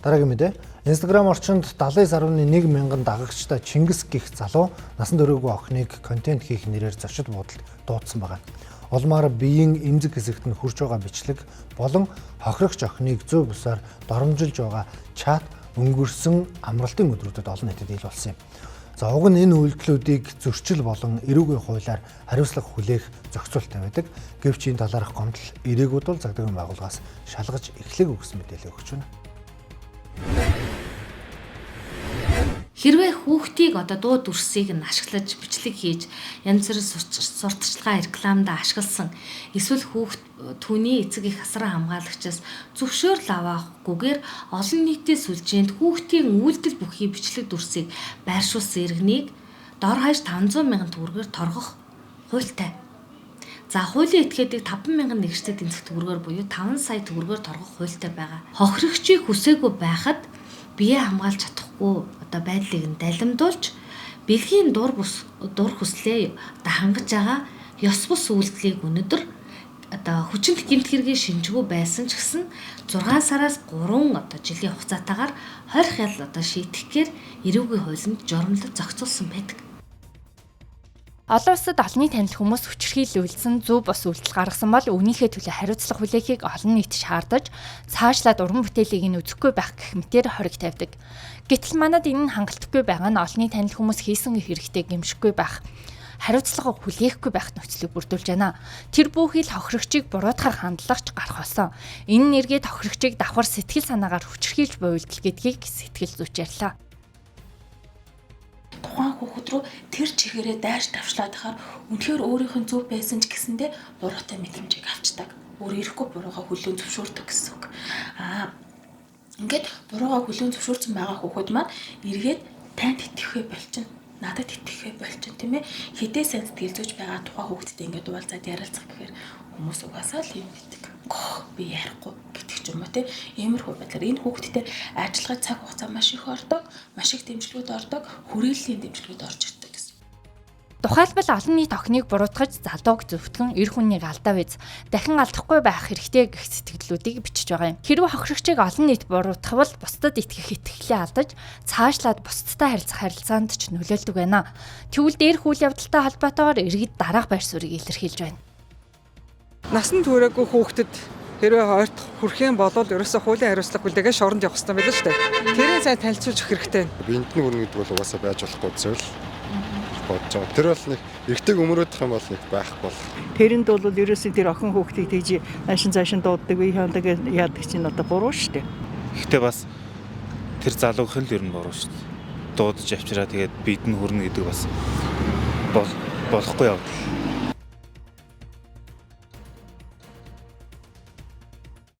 Дараагийн мэдээ. Instagram орчинд 79.1 мянган дагагчтай Чингис гэх залуу насан туршаагүй охиныг контент хийх нэрээр зочид буудалд дуудсан байгаа. Улмаар биеийн эмзэг хэсэгт нь хүрч байгаа бичлэг болон хохирогч охиныг зөв бусаар доромжилж байгаа чат өнгөрсөн амралтын өдрүүдэд олон нийтэд ил болсон юм. За уг нь энэ үйлдэлүүдийг зөрчил болон эрүүгийн хуулиар хариуцлага хүлээх зохицуулттай байдаг. Гэвч энэ талаарх гомдол ирээгүүд бол загдрын байгууллагаас шалгаж эхлэх үгс мэдээлэл өгч байна. Хэрвээ хүүхдийг дуу дүрсийг нь ашиглаж бичлэг хийж янз бүрийн сурталчилгаа рекламад ашигласан эсвэл хүүхд түүний эцэг их асран хамгаалагчаас зөвшөөрөл авахгүйгээр олон нийтийн сүлжээнд хүүхдийн үйлдэл бүхий бичлэг дүрсийг байршуулсан иргэнийг дор хаяж 500 мянган төгрөгөөр торгох хуультай. За хуулийн этгээдийг 50000 нэгжтэй тэнцэх төгрөгөөр буюу 5 сая төгрөгөөр торгох хуультай байгаа. Хохирогчийг хүсээгүй байхад бие хамгаалж чадахгүй байдлыг нь далимдуулж бэлгийн дур хүслээ хангаж байгаа ёс бус үйлдэлийг өнөөдөр хүчинт гэмт хэргийн шинжгүй байсан ч гэсэн 6 сараас 3 жилийн хугацаатаагаар 20 хял шийтгэхээр эрүүгийн хуулинд журамлал зохицуулсан байдаг. Олон улсад олонний танил хүмүүс хүчирхийлүүлсэн зөв бос үйлдэл гаргасан бол үүнийхээ төлөө хариуцлага хүлээхийг олон нийт шаардаж цаашлаад уран бүтээлийг нь үзэхгүй байх гэх мэтээр хориг тавьдаг. Гэтэл манад энэ нь хангалтгүй байгаа нь олонний танил хүмүүс хийсэн хэрэгтээ гэмшихгүй байх, хариуцлага хүлээхгүй байх нөхцөлийг бүрдүүлж байна. Тэр бүхий л хохирогчийг буруутгах хандлагч гарах болсон. Энэ нэргээд хохирогчийг давхар сэтгэл санаагаар хүчирхийлж буй үйлдэл гэдгийг сэтгэл зүйч ярьлаа. Тухайн хүүхэд рүү тэр чигээрээ дайрч давшлаад хахаар үнэхээр өөрийнх нь зөв байсан ч гэсэндээ буруутай мэдрэмжийг авчдаг. Өөр ирэхгүй буруугаа хүлээн зөвшөөрдөг гэсэн үг. Ингээд буруугаа хүлээн зөвшөөрсөн байгаа хүүхэд маань эргээд танд итгэхээ болчихно. Надад итгэхээ болчихно тийм ээ. Хэдээ сайн сэтгэл зүйч байгаа тухайн хүүхэдтэй ингээд уулзаад ярилцах гэхээр хүмүүс угаасаа л юм гэдэг. Би ярихгүй гэдэг ч юм уу тийм. Иймэрхүү байдлаар энэ хүүхэдтэй ажиллагаа цаг хугацаа маш их ордог, маш их дэмжлэгүүд ордог, хүрээллийн дэмжлэгүүд орж ирдэг гэсэн. Тухайлбал олон нийт охиныг буруутгаж залууг зөвтгөн эр хүнийг алдаа биз дахин алдахгүй байх хэрэгтэй гэх сэтгэлдлүүдийг бичиж байгаа юм. Хэрвээ хохирогчийг олон нийт буруутгавал бусдад итгэх итгэлээ алдаж цаашлаад бусдтай харилцах харилцаанд ч нөлөөлдөг байна. Тэгвэл дээрх үйл явдалтай холбоотойгоор иргэд дараах байр суурийг илэрхийлж байна. Насан туршаагүй хүүхдэд хэрвээ ойрт хүрх юм бол ерөөсөө хуулийн хариуцлага хүлээгээ шоронд явах хэрэгтэй байлаа шүү дээ. Тэрийг сайн танилцуулж өгөх хэрэгтэй. Бинтний хүрнэ гэдэг бол угаасаа байж болохгүй зүйл бодож байгаа. Тэр бол нэг эртэг өмөрөдөх юм бол нэг байх бол. Тэрэнд бол ерөөсөө тэр охин хүүхдийг тэгж наашин цаашин дууддаг үе хандаг яадаг чинь буруу шүү дээ. Гэхдээ бас тэр залуугийн л ер нь буруу шүү дээ. Дуудаж авчираа тэгээд бидэн хүрнэ гэдэг бас болохгүй явдал.